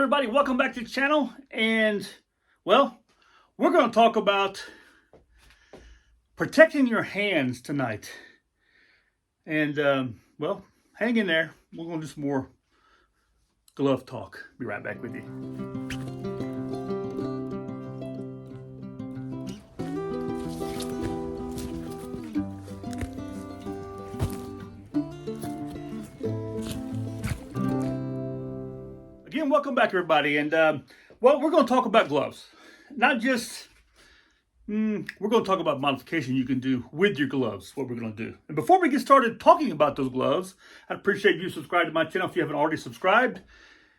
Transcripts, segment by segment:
everybody, welcome back to the channel. And well, we're going to talk about protecting your hands tonight. And well, hang in there. We're going to do some more glove talk. Be right back with you. Again, welcome back, everybody. And well, we're going to talk about gloves. Not just, we're going to talk about modification you can do with your gloves, what we're going to do. And before we get started talking about those gloves, I'd appreciate you subscribe to my channel if you haven't already subscribed.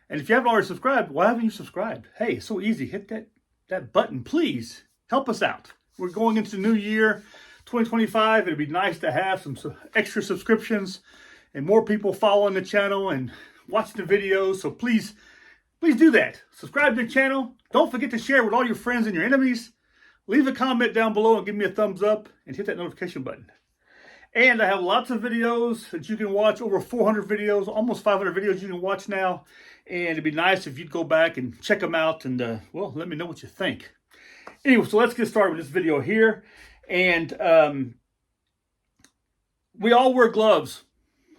And if you haven't already subscribed, why haven't you subscribed? Hey, it's so easy. Hit that button, please. Help us out. We're going into the new year, 2025. It'd be nice to have some extra subscriptions and more people following the channel and watching the videos. So please do that. Subscribe to the channel. Don't forget to share with all your friends and your enemies. Leave a comment down below and give me a thumbs up and hit that notification button. And I have lots of videos that you can watch, over 400 videos, almost 500 videos you can watch now. And it'd be nice if you'd go back and check them out and, well, let me know what you think. Anyway, so let's get started with this video here. And we all wear gloves,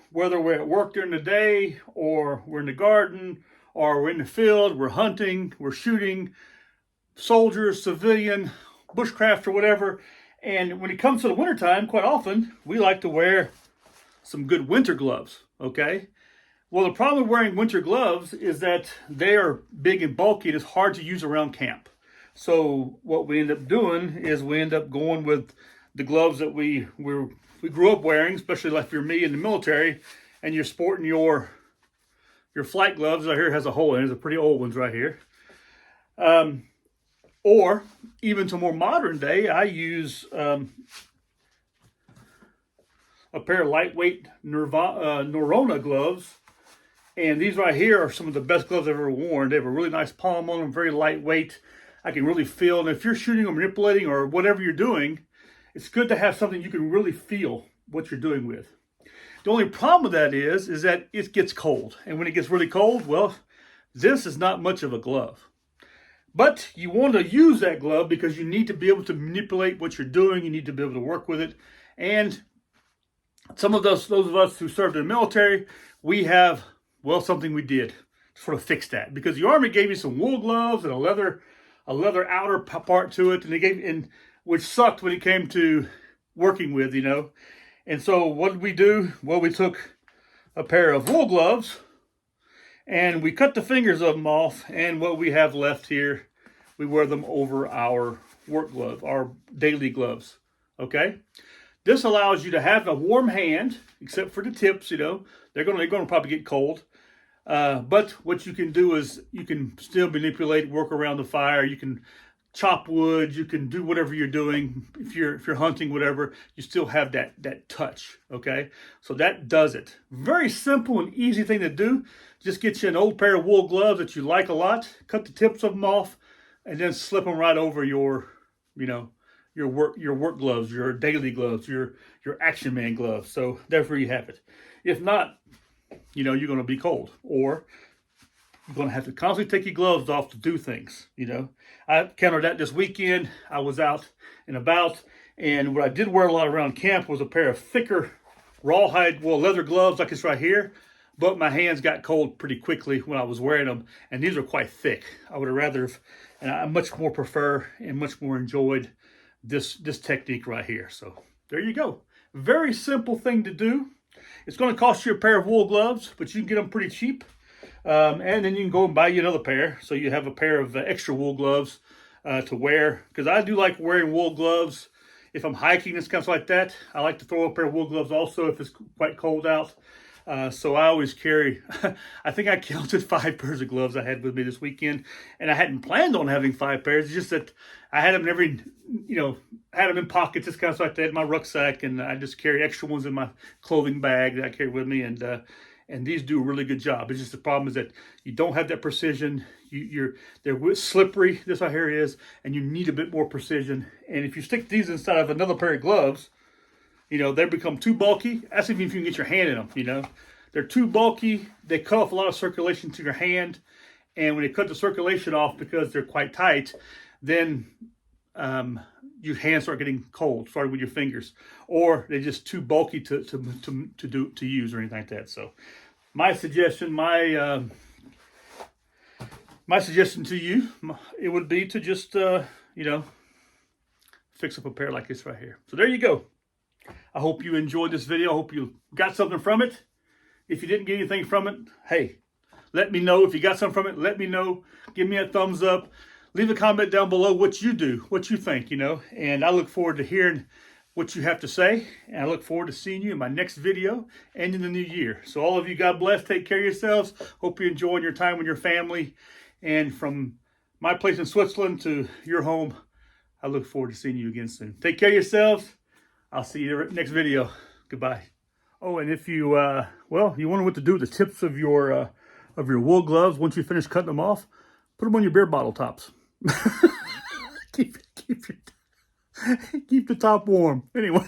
whether we're at work during the day or we're in the garden or we're in the field, we're hunting, we're shooting, soldiers, civilian, bushcraft or whatever. And when it comes to the wintertime, quite often, we like to wear some good winter gloves, okay? Well, the problem with wearing winter gloves is that they are big and bulky. It's hard to use around camp. So what we end up doing is we end up going with the gloves that we grew up wearing, especially like if you're me in the military and you're sporting your flight gloves. Right here has a hole in it. There's a pretty old ones right here. Or even to more modern day, I use a pair of lightweight Norona gloves. And these right here are some of the best gloves I've ever worn. They have a really nice palm on them, very lightweight. I can really feel, and if you're shooting or manipulating or whatever you're doing, it's good to have something you can really feel what you're doing with. The only problem with that is that it gets cold. And when it gets really cold, well, this is not much of a glove. But you want to use that glove because you need to be able to manipulate what you're doing. You need to be able to work with it. And some of those of us who served in the military, we have, well, something we did to sort of fix that. Because the Army gave you some wool gloves and a leather outer part to it, and which sucked when it came to working with, you know. And so what did we do? Well, we took a pair of wool gloves and we cut the fingers of them off, and what we have left here, we wear them over our work glove, our daily gloves, okay? This allows you to have a warm hand, except for the tips, you know. They're going to probably get cold. But what you can do is you can still manipulate, work around the fire. You can chop wood. You can do whatever you're doing. If you're hunting, whatever, you still have that touch. Okay, so that does it. Very simple and easy thing to do. Just get you an old pair of wool gloves that you like a lot. Cut the tips of them off, and then slip them right over your work gloves, your daily gloves, your action man gloves. So therefore you have it. If not, you know, you're going to be cold, or you're going to have to constantly take your gloves off to do things, you know. I encountered that this weekend. I was out and about, and what I did wear a lot around camp was a pair of thicker rawhide, well, leather gloves like this right here, but my hands got cold pretty quickly when I was wearing them, and these are quite thick. I would have rather, and I much more prefer and much more enjoyed this technique right here. So there you go. Very simple thing to do. It's going to cost you a pair of wool gloves, but you can get them pretty cheap. And then you can go and buy you another pair. So you have a pair of extra wool gloves to wear. Because I do like wearing wool gloves if I'm hiking and stuff like that. I like to throw a pair of wool gloves also if it's quite cold out. So I always carry, I think I counted 5 pairs of gloves I had with me this weekend. And I hadn't planned on having 5 pairs. It's just that I had them had them in pockets, just kind of like that in my rucksack. And I just carry extra ones in my clothing bag that I carry with me. And these do a really good job. It's just the problem is that you don't have that precision. They're slippery, this right here is, and you need a bit more precision. And if you stick these inside of another pair of gloves, you know, they become too bulky. That's even if you can get your hand in them, you know. They're too bulky. They cut off a lot of circulation to your hand. and when they cut the circulation off because they're quite tight, then your hands start getting cold, starting with your fingers, or they're just too bulky to use or anything like that. So my suggestion, my suggestion to you, it would be to just fix up a pair like this right here. So there you go. I hope you enjoyed this video. I hope you got something from it. If you didn't get anything from it, hey, let me know. If you got something from it, let me know. Give me a thumbs up. Leave a comment down below what you do, what you think, And I look forward to hearing what you have to say. And I look forward to seeing you in my next video and in the new year. So all of you, God bless. Take care of yourselves. Hope you're enjoying your time with your family. And from my place in Switzerland to your home, I look forward to seeing you again soon. Take care of yourselves. I'll see you in the next video. Goodbye. Oh, and if you, you wonder what to do with the tips of your wool gloves once you finish cutting them off, put them on your beer bottle tops. keep the top warm. Anyway.